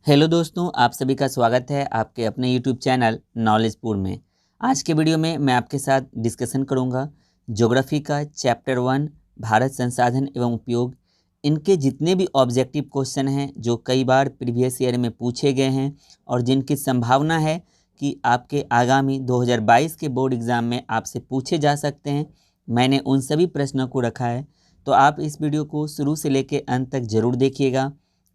Hello दोस्तों, आप सभी का स्वागत है आपके अपने यूट्यूब चैनल नॉलेजपुर में। आज के वीडियो में मैं आपके साथ डिस्कशन करूंगा ज्योग्राफी का चैप्टर 1 भारत संसाधन एवं उपयोग। इनके जितने भी ऑब्जेक्टिव क्वेश्चन हैं जो कई बार प्रीवियस ईयर में पूछे गए हैं और जिनकी संभावना है कि आपके आगामी 2022 के बोर्ड एग्ज़ाम में आपसे पूछे जा सकते हैं, मैंने उन सभी प्रश्नों को रखा है। तो आप इस वीडियो को शुरू से लेकर अंत तक ज़रूर देखिएगा।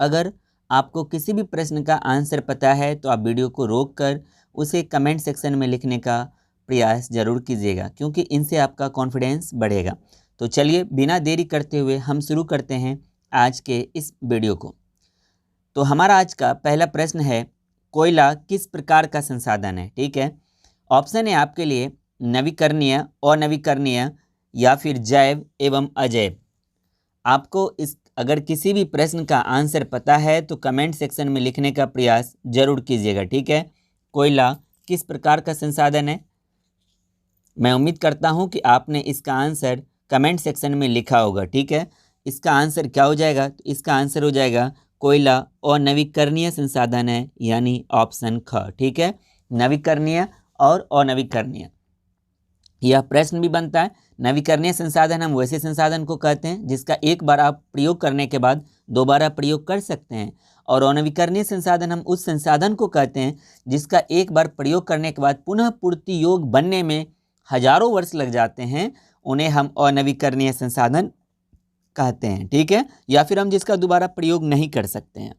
अगर आपको किसी भी प्रश्न का आंसर पता है तो आप वीडियो को रोक कर उसे कमेंट सेक्शन में लिखने का प्रयास ज़रूर कीजिएगा, क्योंकि इनसे आपका कॉन्फिडेंस बढ़ेगा। तो चलिए बिना देरी करते हुए हम शुरू करते हैं आज के इस वीडियो को। तो हमारा आज का पहला प्रश्न है, कोयला किस प्रकार का संसाधन है। ठीक है, ऑप्शन है आपके लिए नवीकरणीय, अनवीकरणीय या फिर जैव एवं अजैव। आपको इस अगर किसी भी प्रश्न का आंसर पता है तो कमेंट सेक्शन में लिखने का प्रयास जरूर कीजिएगा। ठीक है, कोयला किस प्रकार का संसाधन है। मैं उम्मीद करता हूं कि आपने इसका आंसर कमेंट सेक्शन में लिखा होगा। ठीक है, इसका आंसर क्या हो जाएगा, तो इसका आंसर हो जाएगा कोयला और नवीकरणीय संसाधन है, यानी ऑप्शन ख। ठीक है, नवीकरणीय और अनवीकरणीय यह प्रश्न भी बनता है। नवीकरणीय संसाधन हम वैसे संसाधन को कहते हैं जिसका एक बार आप प्रयोग करने के बाद दोबारा प्रयोग कर सकते हैं, और अनवीकरणीय संसाधन हम उस संसाधन को कहते हैं जिसका एक बार प्रयोग करने के बाद पुनः पूर्ति योग बनने में हजारों वर्ष लग जाते हैं, उन्हें हम अनवीकरणीय संसाधन कहते हैं। ठीक है, या फिर हम जिसका दोबारा प्रयोग नहीं कर सकते हैं।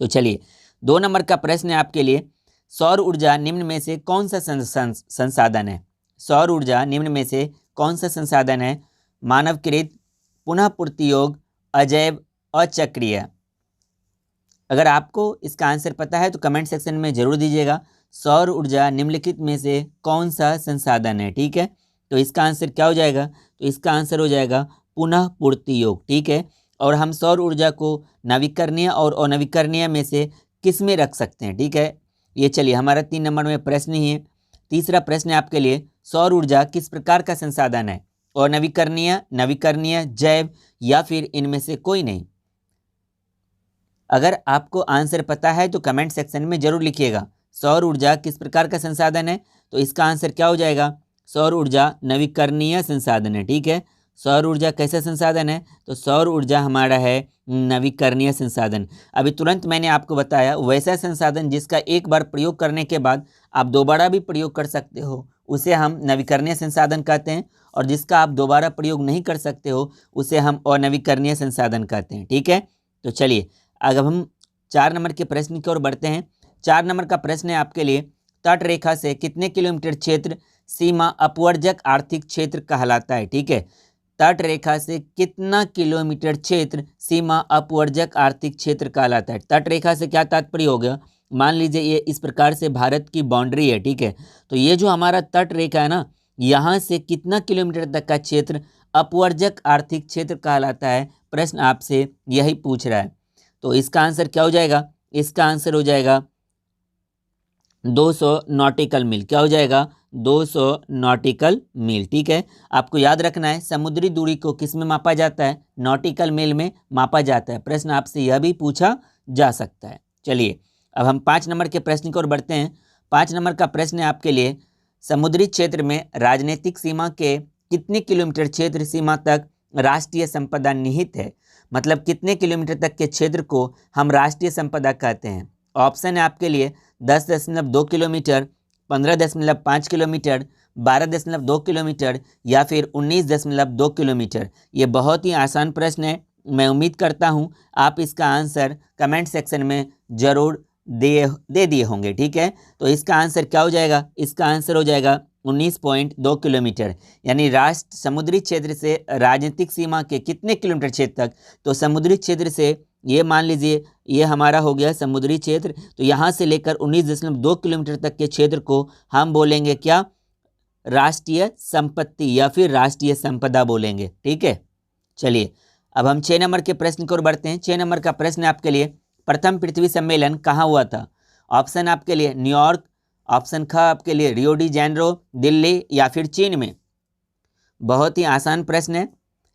तो चलिए 2 नंबर का प्रश्न है आपके लिए, सौर ऊर्जा निम्न में से कौन सा संसाधन है। सौर ऊर्जा निम्न में से कौन सा संसाधन है। मानवकृत, पुनः पूर्ति योग, अजैव, अचक्रीय। अगर आपको इसका आंसर पता है तो कमेंट सेक्शन में जरूर दीजिएगा। सौर ऊर्जा निम्नलिखित में से कौन सा संसाधन है। ठीक है, तो इसका आंसर क्या हो जाएगा, तो इसका आंसर हो जाएगा पुनः पूर्ति योग। ठीक है, और हम सौर ऊर्जा को नवीकरणीय और अनवीकरणीय में से किस में रख सकते हैं। ठीक है, ये चलिए हमारा 3 नंबर में प्रश्न ही है। तीसरा प्रश्न है आपके लिए, सौर ऊर्जा किस प्रकार का संसाधन है। अनवीकरणीय, नवीकरणीय, जैव या फिर इनमें से कोई नहीं। अगर आपको आंसर पता है तो कमेंट सेक्शन में जरूर लिखिएगा। सौर ऊर्जा किस प्रकार का संसाधन है, तो इसका आंसर क्या हो जाएगा, सौर ऊर्जा नवीकरणीय संसाधन है। ठीक है, सौर ऊर्जा कैसा संसाधन है, तो सौर ऊर्जा हमारा है नवीकरणीय संसाधन। अभी तुरंत मैंने आपको बताया वैसा संसाधन जिसका एक बार प्रयोग करने के बाद आप दोबारा भी प्रयोग कर सकते हो, उसे हम नवीकरणीय संसाधन कहते हैं, और जिसका आप दोबारा प्रयोग नहीं कर सकते हो उसे हम अनवीकरणीय संसाधन कहते हैं। ठीक है, तो चलिए अब हम 4 नंबर के प्रश्न की ओर बढ़ते हैं। 4 नंबर का प्रश्न है आपके लिए, तट रेखा से कितने किलोमीटर क्षेत्र सीमा अपवर्जक आर्थिक क्षेत्र कहलाता है। ठीक है, तट रेखा से कितना किलोमीटर क्षेत्र सीमा अपवर्जक आर्थिक क्षेत्र कहलाता है। तट रेखा से क्या तात्पर्य हो गया, मान लीजिए ये इस प्रकार से भारत की बाउंड्री है। ठीक है, तो ये जो हमारा तट रेखा है ना, यहाँ से कितना किलोमीटर तक का क्षेत्र अपवर्जक आर्थिक क्षेत्र कहलाता है, प्रश्न आपसे यही पूछ रहा है। तो इसका आंसर क्या हो जाएगा, इसका आंसर हो जाएगा 200 नॉटिकल मील। क्या हो जाएगा, 200 नॉटिकल मील। ठीक है, आपको याद रखना है समुद्री दूरी को किस में मापा जाता है, नॉटिकल मील में मापा जाता है। प्रश्न आपसे यह भी पूछा जा सकता है। चलिए अब हम 5 नंबर के प्रश्न की ओर बढ़ते हैं। 5 नंबर का प्रश्न है आपके लिए, समुद्री क्षेत्र में राजनीतिक सीमा के कितने किलोमीटर क्षेत्र सीमा तक राष्ट्रीय संपदा निहित है। मतलब कितने किलोमीटर तक के क्षेत्र को हम राष्ट्रीय संपदा कहते हैं। ऑप्शन है आपके लिए 10.2 किलोमीटर, 15.5 किलोमीटर, 12.2 किलोमीटर या फिर 19.2 किलोमीटर। ये बहुत ही आसान प्रश्न है। मैं उम्मीद करता हूँ आप इसका आंसर कमेंट सेक्शन में जरूर दे दिए होंगे। ठीक है, तो इसका आंसर क्या हो जाएगा, इसका आंसर हो जाएगा 19.2 किलोमीटर। यानी राष्ट्र समुद्री क्षेत्र से राजनीतिक सीमा के कितने किलोमीटर क्षेत्र तक, तो समुद्री क्षेत्र से ये मान लीजिए ये हमारा हो गया समुद्री क्षेत्र, तो यहाँ से लेकर 19.2 किलोमीटर तक के क्षेत्र को हम बोलेंगे क्या, राष्ट्रीय संपत्ति या फिर राष्ट्रीय संपदा बोलेंगे। ठीक है, चलिए अब हम 6 नंबर के प्रश्न की ओर बढ़ते हैं। 6 नंबर का प्रश्न आपके लिए, प्रथम पृथ्वी सम्मेलन कहाँ हुआ था। ऑप्शन आपके लिए न्यूयॉर्क, ऑप्शन ख आपके लिए रियो डी जेनेरो, दिल्ली या फिर चीन में। बहुत ही आसान प्रश्न है,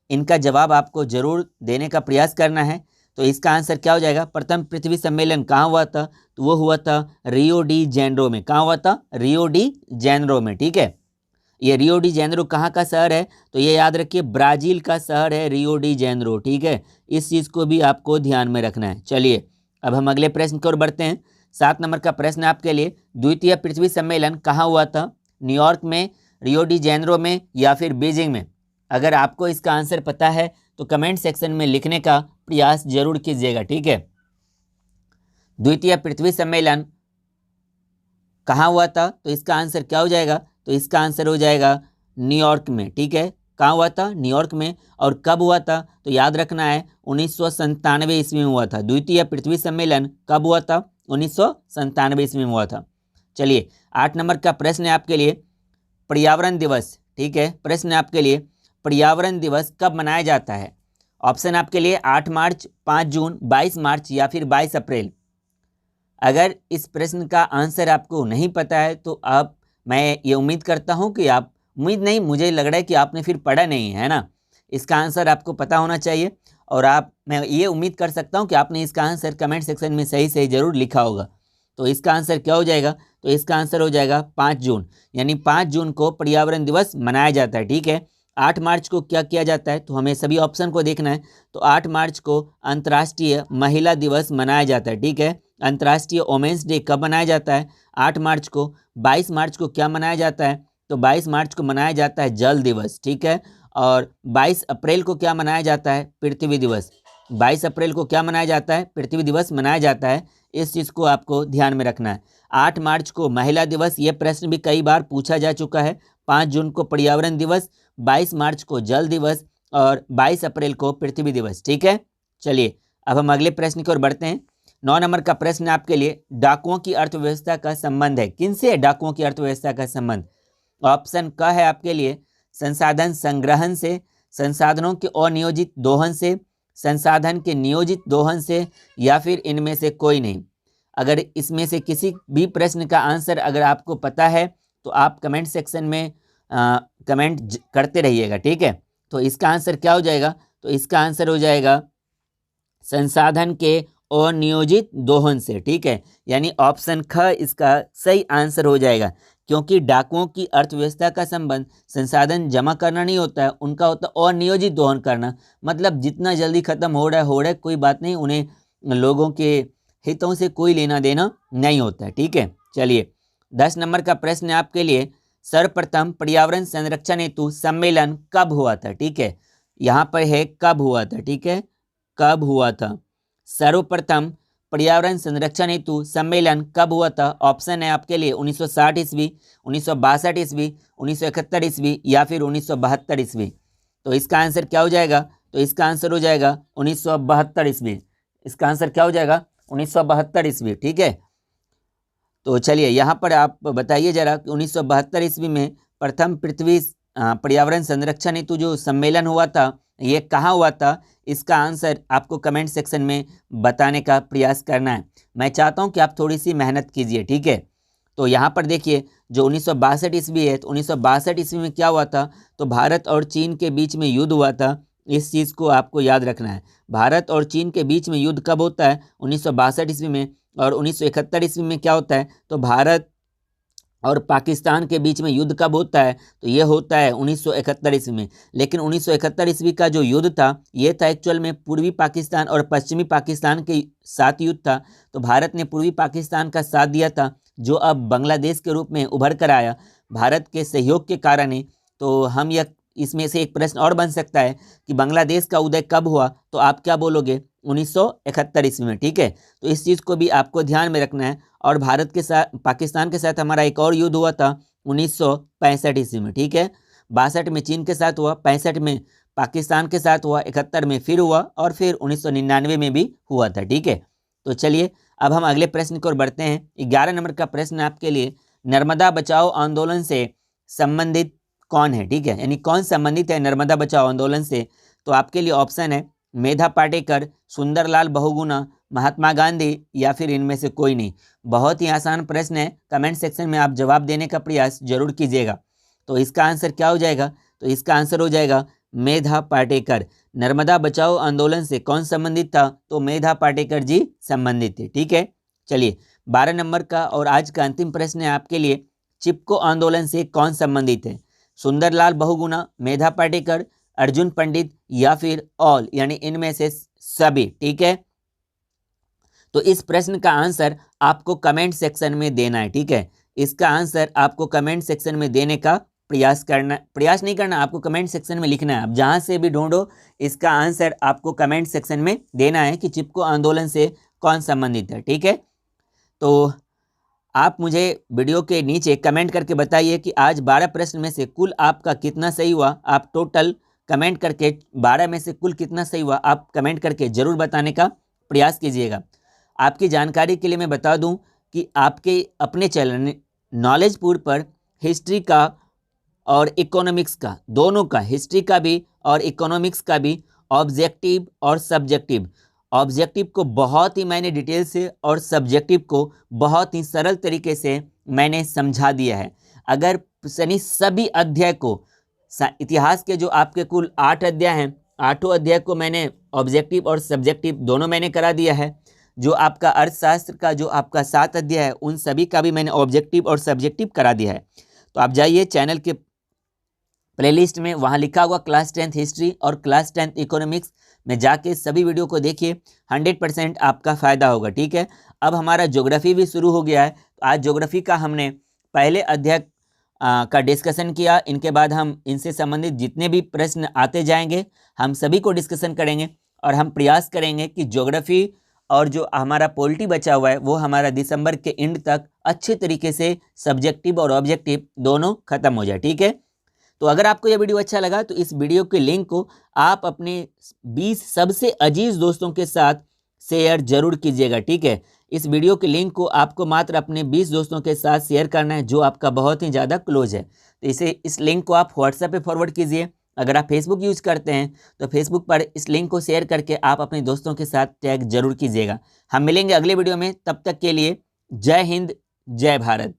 इनका जवाब आपको जरूर देने का प्रयास करना है। तो इसका आंसर क्या हो जाएगा? प्रथम पृथ्वी सम्मेलन कहाँ हुआ था? तो वो हुआ था रियो डी जेनेरो में। कहाँ हुआ था? रियो डी जेनेरो में। ठीक है, ये रियो डी जेनेरो कहाँ का शहर है? तो ये याद रखिए ब्राजील का शहर है रियो डी जेनेरो। ठीक है, इस चीज़ को भी आपको ध्यान में रखना है। चलिए अब हम अगले प्रश्न की ओर बढ़ते हैं। 7 नंबर का प्रश्न आपके लिए, द्वितीय पृथ्वी सम्मेलन कहाँ हुआ था? न्यूयॉर्क में, रियो डी जेनेरो में, या फिर बीजिंग में? अगर आपको इसका आंसर पता है तो कमेंट सेक्शन में लिखने का प्रयास जरूर कीजिएगा। ठीक है, द्वितीय पृथ्वी सम्मेलन कहाँ हुआ था? तो इसका आंसर क्या हो जाएगा? तो इसका आंसर हो जाएगा न्यूयॉर्क में। ठीक है, कहाँ हुआ था? न्यूयॉर्क में। और कब हुआ था? तो याद रखना है 1997 ईस्वी में हुआ था। द्वितीय पृथ्वी सम्मेलन कब हुआ था? 1997 ईस्वी में हुआ था। चलिए 8 नंबर का प्रश्न है आपके लिए, पर्यावरण दिवस। ठीक है, प्रश्न है आपके लिए, पर्यावरण दिवस कब मनाया जाता है? ऑप्शन आपके लिए 8 मार्च, 5 जून, 22 मार्च या फिर 22 अप्रैल। अगर इस प्रश्न का आंसर आपको नहीं पता है तो आप, मैं ये उम्मीद करता हूं कि आप, उम्मीद नहीं, मुझे लग रहा है कि आपने फिर पढ़ा नहीं है ना। इसका आंसर आपको पता होना चाहिए और मैं ये उम्मीद कर सकता हूं कि आपने इसका आंसर कमेंट सेक्शन में सही सही जरूर लिखा होगा। तो इसका आंसर क्या हो जाएगा? तो इसका आंसर हो जाएगा 5 जून, यानी 5 जून को पर्यावरण दिवस मनाया जाता है। ठीक है, 8 मार्च को क्या किया जाता है? तो हमें सभी ऑप्शन को देखना है। तो 8 मार्च को अंतर्राष्ट्रीय महिला दिवस मनाया जाता है। ठीक है, अंतर्राष्ट्रीय वोमेंस डे कब मनाया जाता है? 8 मार्च को। 22 मार्च को क्या मनाया जाता है? तो 22 मार्च को मनाया जाता है जल दिवस। ठीक है, और 22 अप्रैल को क्या मनाया जाता है? पृथ्वी दिवस। 22 अप्रैल को क्या मनाया जाता है? पृथ्वी दिवस मनाया जाता है। इस चीज़ को आपको ध्यान में रखना है। 8 मार्च को महिला दिवस, ये प्रश्न भी कई बार पूछा जा चुका है। 5 जून को पर्यावरण दिवस, 22 मार्च को जल दिवस और 22 अप्रैल को पृथ्वी दिवस। ठीक है, चलिए अब हम अगले प्रश्न की ओर बढ़ते हैं। 9 नंबर का प्रश्न आपके लिए, डाकुओं की अर्थव्यवस्था का संबंध है? किनसे है डाकुओं की अर्थव्यवस्था का संबंध? ऑप्शन क है आपके लिए संसाधन संग्रहण से, संसाधनों के अनियोजित दोहन से, संसाधन के नियोजित दोहन से, या फिर इनमें से कोई नहीं। अगर इसमें से किसी भी प्रश्न का आंसर अगर आपको पता है तो आप कमेंट सेक्शन में कमेंट करते रहिएगा। ठीक है, तो इसका आंसर क्या हो जाएगा? तो इसका आंसर हो जाएगा संसाधन के अनियोजित दोहन से। ठीक है, यानी ऑप्शन ख इसका सही आंसर हो जाएगा, क्योंकि डाकुओं की अर्थव्यवस्था का संबंध संसाधन जमा करना नहीं होता है, उनका होता है अनियोजित दोहन करना। मतलब जितना जल्दी खत्म हो रहा है कोई बात नहीं, उन्हें लोगों के हितों से कोई लेना देना नहीं होता है। ठीक है, चलिए 10 नंबर का प्रश्न है आपके लिए, सर्वप्रथम पर्यावरण संरक्षण हेतु सम्मेलन कब हुआ था? ठीक है, यहाँ पर है कब हुआ था। ठीक है, कब हुआ था? सर्वप्रथम पर्यावरण संरक्षण हेतु सम्मेलन कब हुआ था? ऑप्शन है आपके लिए 1960 ईस्वी, 1962 ईस्वी, 1971 ईस्वी या फिर 1972 ईस्वी। तो इसका आंसर क्या हो जाएगा? तो इसका आंसर हो जाएगा 1972 ईस्वी। इसका आंसर क्या हो जाएगा? 1972 ईस्वी। ठीक है, तो चलिए यहाँ पर आप बताइए जरा कि 1972 ईस्वी में प्रथम पृथ्वी पर्यावरण संरक्षण हेतु जो सम्मेलन हुआ था ये कहाँ हुआ था? इसका आंसर आपको कमेंट सेक्शन में बताने का प्रयास करना है। मैं चाहता हूँ कि आप थोड़ी सी मेहनत कीजिए। ठीक है, तो यहाँ पर देखिए जो 1962 ईस्वी है, तो 1962 ईस्वी में क्या हुआ था? तो भारत और चीन के बीच में युद्ध हुआ था। इस चीज़ को आपको याद रखना है। भारत और चीन के बीच में युद्ध कब होता है? 1962 ईस्वी में। और 1971 ईस्वी में क्या होता है? तो भारत और पाकिस्तान के बीच में युद्ध कब होता है? तो ये होता है 1971 ईस्वी में। लेकिन 1971 ईस्वी का जो युद्ध था ये था एक्चुअल में पूर्वी पाकिस्तान और पश्चिमी पाकिस्तान के साथ युद्ध था। तो भारत ने पूर्वी पाकिस्तान का साथ दिया था, जो अब बांग्लादेश के रूप में उभर कर आया भारत के सहयोग के कारण ही। तो हम यह, इसमें से एक प्रश्न और बन सकता है कि बांग्लादेश का उदय कब हुआ? तो आप क्या बोलोगे? 1971 ईस्वी में। ठीक है, तो इस चीज़ को भी आपको ध्यान में रखना है। और भारत के साथ, पाकिस्तान के साथ हमारा एक और युद्ध हुआ था 1965 ईस्वी में। ठीक है, 62 में चीन के साथ हुआ, 65 में पाकिस्तान के साथ हुआ, 71 में फिर हुआ और फिर 1999 में भी हुआ था। ठीक है, तो चलिए अब हम अगले प्रश्न की ओर बढ़ते हैं। 11 नंबर का प्रश्न आपके लिए, नर्मदा बचाओ आंदोलन से संबंधित कौन है? ठीक है, यानी कौन संबंधित है नर्मदा बचाओ आंदोलन से? तो आपके लिए ऑप्शन है मेधा पाटेकर, सुंदरलाल बहुगुणा, महात्मा गांधी या फिर इनमें से कोई नहीं। बहुत ही आसान प्रश्न है, कमेंट सेक्शन में आप जवाब देने का प्रयास जरूर कीजिएगा। तो इसका आंसर क्या हो जाएगा? तो इसका आंसर हो जाएगा मेधा पाटेकर। नर्मदा बचाओ आंदोलन से कौन संबंधित था? तो मेधा पाटेकर जी संबंधित थे। ठीक है, चलिए 12 नंबर का और आज का अंतिम प्रश्न है आपके लिए, चिपको आंदोलन से कौन संबंधित है? सुंदरलाल बहुगुणा, मेधा पाटेकर, अर्जुन पंडित या फिर ऑल, यानी इनमें से सभी। ठीक है, तो इस प्रश्न का आंसर आपको कमेंट सेक्शन में देना है। ठीक है, इसका आंसर आपको कमेंट सेक्शन में देने का प्रयास नहीं करना, आपको कमेंट सेक्शन में लिखना है। आप जहां से भी ढूंढो इसका आंसर आपको कमेंट सेक्शन में देना है कि चिपको आंदोलन से कौन संबंधित है। ठीक है, तो आप मुझे वीडियो के नीचे कमेंट करके बताइए कि आज 12 प्रश्न में से कुल आपका कितना सही हुआ। आप टोटल कमेंट करके 12 में से कुल कितना सही हुआ आप कमेंट करके जरूर बताने का प्रयास कीजिएगा। आपकी जानकारी के लिए मैं बता दूं कि आपके अपने चैनल नॉलेजपुर पर हिस्ट्री का और इकोनॉमिक्स का, दोनों का, हिस्ट्री का भी और इकोनॉमिक्स का भी, ऑब्जेक्टिव और सब्जेक्टिव, ऑब्जेक्टिव को बहुत ही मैंने डिटेल से और सब्जेक्टिव को बहुत ही सरल तरीके से मैंने समझा दिया है। अगर यानी सभी अध्याय को, इतिहास के जो आपके कुल 8 अध्याय हैं, 8 अध्याय को मैंने ऑब्जेक्टिव और सब्जेक्टिव दोनों मैंने करा दिया है। जो आपका अर्थशास्त्र का जो आपका 7 अध्याय है उन सभी का भी मैंने ऑब्जेक्टिव और सब्जेक्टिव करा दिया है। तो आप जाइए चैनल के प्लेलिस्ट में, वहाँ लिखा हुआ क्लास 10th हिस्ट्री और क्लास 10th इकोनॉमिक्स में जाके सभी वीडियो को देखिए, 100% आपका फ़ायदा होगा। ठीक है, अब हमारा ज्योग्राफी भी शुरू हो गया है। तो आज ज्योग्राफी का हमने पहले अध्याय का डिस्कशन किया, इनके बाद हम इनसे संबंधित जितने भी प्रश्न आते जाएंगे हम सभी को डिस्कशन करेंगे और हम प्रयास करेंगे कि ज्योग्राफी और जो हमारा पॉलिटी बचा हुआ है वो हमारा दिसंबर के एंड तक अच्छे तरीके से सब्जेक्टिव और ऑब्जेक्टिव दोनों खत्म हो जाए। ठीक है, तो अगर आपको यह वीडियो अच्छा लगा तो इस वीडियो के लिंक को आप अपने 20 सबसे अजीज दोस्तों के साथ शेयर जरूर कीजिएगा। ठीक है, इस वीडियो के लिंक को आपको मात्र अपने 20 दोस्तों के साथ शेयर करना है जो आपका बहुत ही ज़्यादा क्लोज है। तो इस लिंक को आप व्हाट्सएप पे फॉरवर्ड कीजिए। अगर आप फेसबुक यूज करते हैं तो फेसबुक पर इस लिंक को शेयर करके आप अपने दोस्तों के साथ टैग जरूर कीजिएगा। हम मिलेंगे अगले वीडियो में, तब तक के लिए जय हिंद, जय भारत।